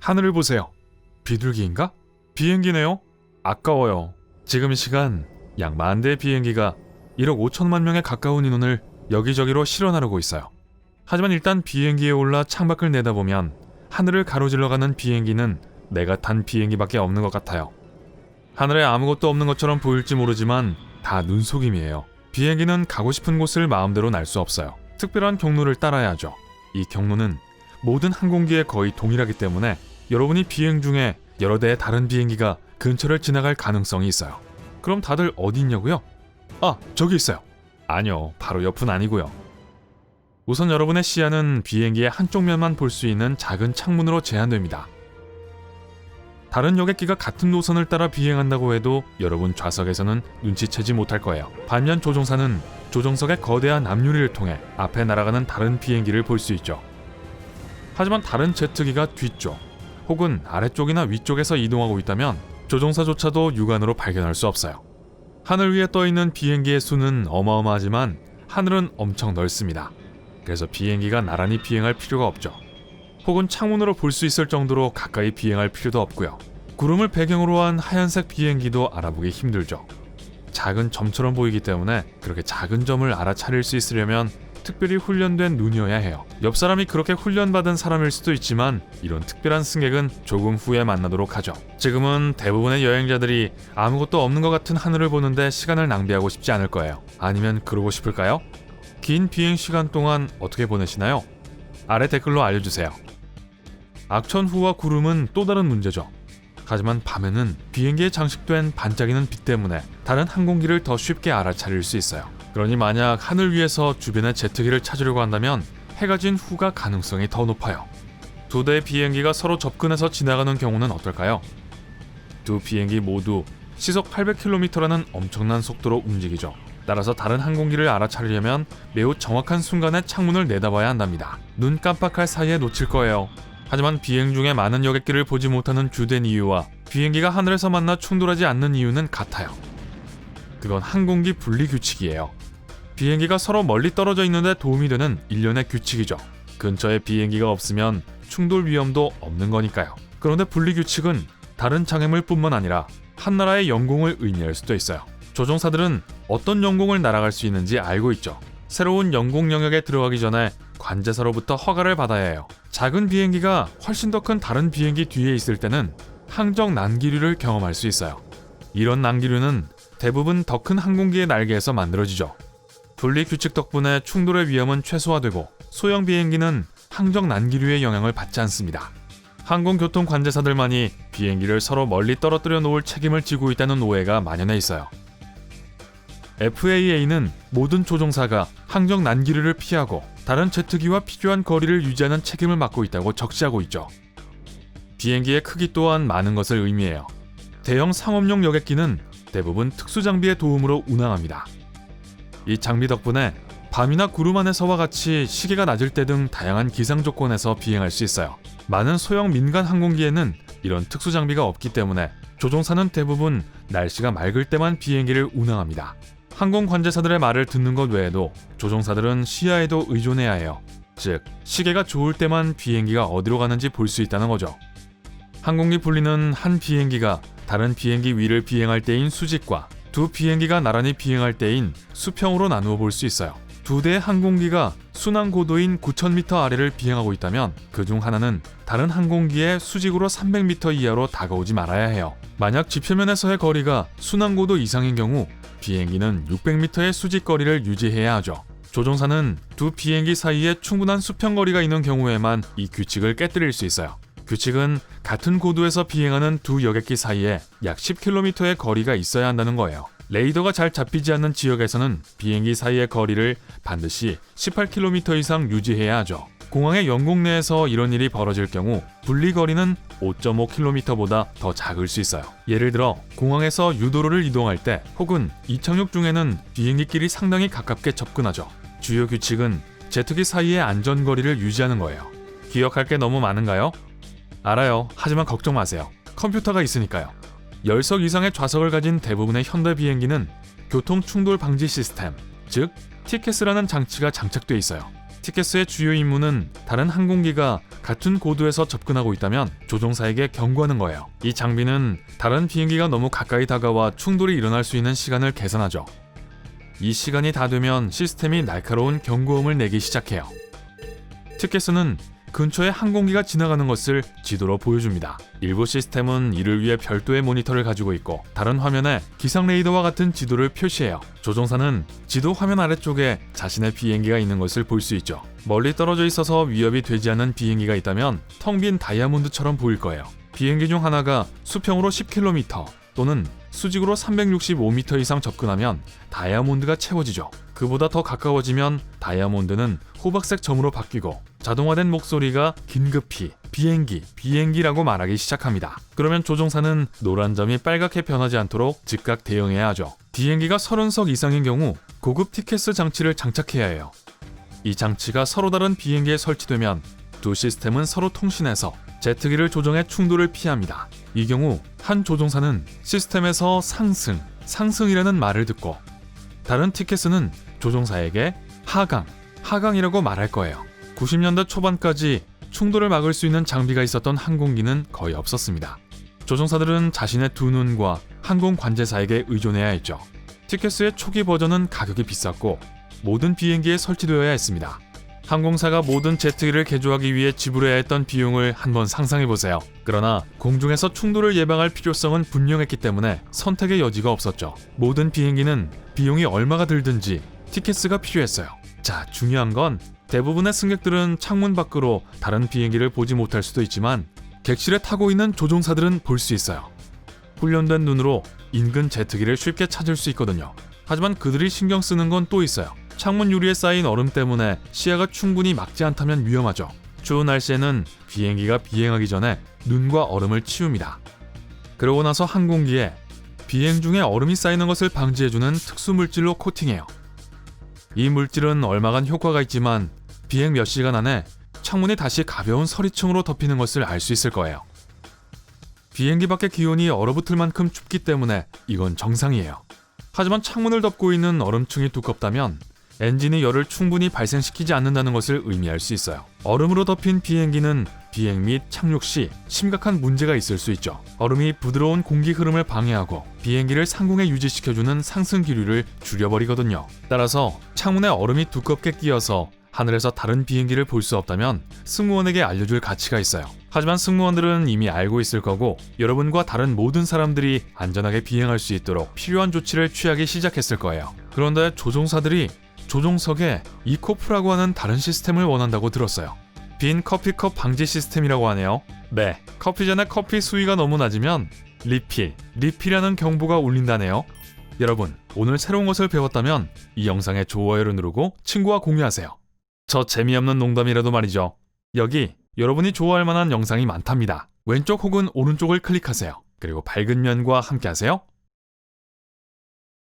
하늘을 보세요. 비둘기인가? 비행기네요. 아까워요. 지금 이 시간 약 10,000대의 비행기가 1억 5천만 명에 가까운 인원을 여기저기로 실어나르고 있어요. 하지만 일단 비행기에 올라 창밖을 내다보면 하늘을 가로질러 가는 비행기는 내가 탄 비행기밖에 없는 것 같아요. 하늘에 아무것도 없는 것처럼 보일지 모르지만 다 눈속임이에요. 비행기는 가고 싶은 곳을 마음대로 날 수 없어요. 특별한 경로를 따라야 하죠. 이 경로는 모든 항공기에 거의 동일하기 때문에 여러분이 비행 중에 여러 대의 다른 비행기가 근처를 지나갈 가능성이 있어요. 그럼 다들 어디 있냐고요? 아, 저기 있어요. 아니요, 바로 옆은 아니고요. 우선 여러분의 시야는 비행기의 한쪽 면만 볼 수 있는 작은 창문으로 제한됩니다. 다른 여객기가 같은 노선을 따라 비행한다고 해도 여러분 좌석에서는 눈치채지 못할 거예요. 반면 조종사는 조종석의 거대한 앞유리를 통해 앞에 날아가는 다른 비행기를 볼 수 있죠. 하지만 다른 제트기가 뒤쪽 혹은 아래쪽이나 위쪽에서 이동하고 있다면 조종사조차도 육안으로 발견할 수 없어요. 하늘 위에 떠있는 비행기의 수는 어마어마하지만 하늘은 엄청 넓습니다. 그래서 비행기가 나란히 비행할 필요가 없죠. 혹은 창문으로 볼 수 있을 정도로 가까이 비행할 필요도 없고요. 구름을 배경으로 한 하얀색 비행기도 알아보기 힘들죠. 작은 점처럼 보이기 때문에 그렇게 작은 점을 알아차릴 수 있으려면 특별히 훈련된 눈이어야 해요. 옆 사람이 그렇게 훈련받은 사람일 수도 있지만 이런 특별한 승객은 조금 후에 만나도록 하죠. 지금은 대부분의 여행자들이 아무것도 없는 것 같은 하늘을 보는데 시간을 낭비하고 싶지 않을 거예요. 아니면 그러고 싶을까요? 긴 비행 시간 동안 어떻게 보내시나요? 아래 댓글로 알려주세요. 악천후와 구름은 또 다른 문제죠. 하지만 밤에는 비행기에 장식된 반짝이는 빛 때문에 다른 항공기를 더 쉽게 알아차릴 수 있어요. 그러니 만약 하늘 위에서 주변의 제트기를 찾으려고 한다면 해가 진 후가 가능성이 더 높아요. 두 대의 비행기가 서로 접근해서 지나가는 경우는 어떨까요? 두 비행기 모두 시속 800km라는 엄청난 속도로 움직이죠. 따라서 다른 항공기를 알아차리려면 매우 정확한 순간에 창문을 내다봐야 한답니다. 눈 깜빡할 사이에 놓칠 거예요. 하지만 비행 중에 많은 여객기를 보지 못하는 주된 이유와 비행기가 하늘에서 만나 충돌하지 않는 이유는 같아요. 그건 항공기 분리 규칙이에요. 비행기가 서로 멀리 떨어져 있는데 도움이 되는 일련의 규칙이죠. 근처에 비행기가 없으면 충돌 위험도 없는 거니까요. 그런데 분리 규칙은 다른 장애물뿐만 아니라 한 나라의 영공을 의미할 수도 있어요. 조종사들은 어떤 영공을 날아갈 수 있는지 알고 있죠. 새로운 영공 영역에 들어가기 전에 관제사로부터 허가를 받아야 해요. 작은 비행기가 훨씬 더 큰 다른 비행기 뒤에 있을 때는 항적 난기류를 경험할 수 있어요. 이런 난기류는 대부분 더 큰 항공기의 날개에서 만들어지죠. 분리 규칙 덕분에 충돌의 위험은 최소화되고 소형 비행기는 항적 난기류의 영향을 받지 않습니다. 항공교통 관제사들만이 비행기를 서로 멀리 떨어뜨려 놓을 책임을 지고 있다는 오해가 만연해 있어요. FAA는 모든 조종사가 항적 난기류를 피하고 다른 제트기와 필요한 거리를 유지하는 책임을 맡고 있다고 적시하고 있죠. 비행기의 크기 또한 많은 것을 의미해요. 대형 상업용 여객기는 대부분 특수장비의 도움으로 운항합니다. 이 장비 덕분에 밤이나 구름 안에서와 같이 시계가 낮을 때 등 다양한 기상 조건에서 비행할 수 있어요. 많은 소형 민간 항공기에는 이런 특수 장비가 없기 때문에 조종사는 대부분 날씨가 맑을 때만 비행기를 운항합니다. 항공 관제사들의 말을 듣는 것 외에도 조종사들은 시야에도 의존해야 해요. 즉, 시계가 좋을 때만 비행기가 어디로 가는지 볼 수 있다는 거죠. 항공기 분리는 한 비행기가 다른 비행기 위를 비행할 때인 수직과 두 비행기가 나란히 비행할 때인 수평으로 나누어 볼 수 있어요. 두 대의 항공기가 순항 고도인 9,000m 아래를 비행하고 있다면 그중 하나는 다른 항공기의 수직으로 300m 이하로 다가오지 말아야 해요. 만약 지표면에서의 거리가 순항 고도 이상인 경우 비행기는 600m의 수직 거리를 유지해야 하죠. 조종사는 두 비행기 사이에 충분한 수평 거리가 있는 경우에만 이 규칙을 깨뜨릴 수 있어요. 규칙은 같은 고도에서 비행하는 두 여객기 사이에 약 10km의 거리가 있어야 한다는 거예요. 레이더가 잘 잡히지 않는 지역에서는 비행기 사이의 거리를 반드시 18km 이상 유지해야 하죠. 공항의 영공 내에서 이런 일이 벌어질 경우 분리거리는 5.5km보다 더 작을 수 있어요. 예를 들어 공항에서 유도로를 이동할 때 혹은 이착륙 중에는 비행기끼리 상당히 가깝게 접근하죠. 주요 규칙은 제트기 사이의 안전거리를 유지하는 거예요. 기억할 게 너무 많은가요? 알아요. 하지만 걱정 마세요. 컴퓨터가 있으니까요. 10석 이상의 좌석을 가진 대부분의 현대 비행기는 교통 충돌 방지 시스템, 즉 TCAS라는 장치가 장착돼 있어요. 티켓스의 주요 임무는 다른 항공기가 같은 고도에서 접근하고 있다면 조종사에게 경고하는 거예요. 이 장비는 다른 비행기가 너무 가까이 다가와 충돌이 일어날 수 있는 시간을 계산하죠. 이 시간이 다 되면 시스템이 날카로운 경고음을 내기 시작해요. 티켓스는 근처에 항공기가 지나가는 것을 지도로 보여줍니다. 일부 시스템은 이를 위해 별도의 모니터를 가지고 있고 다른 화면에 기상 레이더와 같은 지도를 표시해요. 조종사는 지도 화면 아래쪽에 자신의 비행기가 있는 것을 볼 수 있죠. 멀리 떨어져 있어서 위협이 되지 않는 비행기가 있다면 텅 빈 다이아몬드처럼 보일 거예요. 비행기 중 하나가 수평으로 10km 또는 수직으로 365m 이상 접근하면 다이아몬드가 채워지죠. 그보다 더 가까워지면 다이아몬드는 호박색 점으로 바뀌고 자동화된 목소리가 긴급히 비행기라고 말하기 시작합니다. 그러면 조종사는 노란 점이 빨갛게 변하지 않도록 즉각 대응해야 하죠. 비행기가 30석 이상인 경우 고급 티켓스 장치를 장착해야 해요. 이 장치가 서로 다른 비행기에 설치되면 두 시스템은 서로 통신해서 제트기를 조정해 충돌을 피합니다. 이 경우 한 조종사는 시스템에서 상승이라는 말을 듣고 다른 티켓스는 조종사에게 하강이라고 말할 거예요. 90년대 초반까지 충돌을 막을 수 있는 장비가 있었던 항공기는 거의 없었습니다. 조종사들은 자신의 두 눈과 항공 관제사에게 의존해야 했죠. 티켓스의 초기 버전은 가격이 비쌌고 모든 비행기에 설치되어야 했습니다. 항공사가 모든 제트기를 개조하기 위해 지불해야 했던 비용을 한번 상상해보세요. 그러나 공중에서 충돌을 예방할 필요성은 분명했기 때문에 선택의 여지가 없었죠. 모든 비행기는 비용이 얼마가 들든지 티켓스가 필요했어요. 자, 중요한 건 대부분의 승객들은 창문 밖으로 다른 비행기를 보지 못할 수도 있지만 객실에 타고 있는 조종사들은 볼 수 있어요. 훈련된 눈으로 인근 제트기를 쉽게 찾을 수 있거든요. 하지만 그들이 신경 쓰는 건 또 있어요. 창문 유리에 쌓인 얼음 때문에 시야가 충분히 막지 않다면 위험하죠. 추운 날씨에는 비행기가 비행하기 전에 눈과 얼음을 치웁니다. 그러고 나서 항공기에 비행 중에 얼음이 쌓이는 것을 방지해주는 특수 물질로 코팅해요. 이 물질은 얼마간 효과가 있지만 비행 몇 시간 안에 창문이 다시 가벼운 서리층으로 덮이는 것을 알 수 있을 거예요. 비행기 밖의 기온이 얼어붙을 만큼 춥기 때문에 이건 정상이에요. 하지만 창문을 덮고 있는 얼음층이 두껍다면 엔진이 열을 충분히 발생시키지 않는다는 것을 의미할 수 있어요. 얼음으로 덮인 비행기는 비행 및 착륙 시 심각한 문제가 있을 수 있죠. 얼음이 부드러운 공기 흐름을 방해하고 비행기를 상공에 유지시켜주는 상승 기류를 줄여버리거든요. 따라서 창문에 얼음이 두껍게 끼어서 하늘에서 다른 비행기를 볼 수 없다면 승무원에게 알려줄 가치가 있어요. 하지만 승무원들은 이미 알고 있을 거고 여러분과 다른 모든 사람들이 안전하게 비행할 수 있도록 필요한 조치를 취하기 시작했을 거예요. 그런데 조종사들이 조종석에 이코프라고 하는 다른 시스템을 원한다고 들었어요. 빈 커피컵 방지 시스템이라고 하네요. 네, 커피 전에 커피 수위가 너무 낮으면 리필이라는 경보가 울린다네요. 여러분, 오늘 새로운 것을 배웠다면 이 영상에 좋아요를 누르고 친구와 공유하세요. 저 재미없는 농담이라도 말이죠. 여기 여러분이 좋아할 만한 영상이 많답니다. 왼쪽 혹은 오른쪽을 클릭하세요. 그리고 밝은 면과 함께 하세요.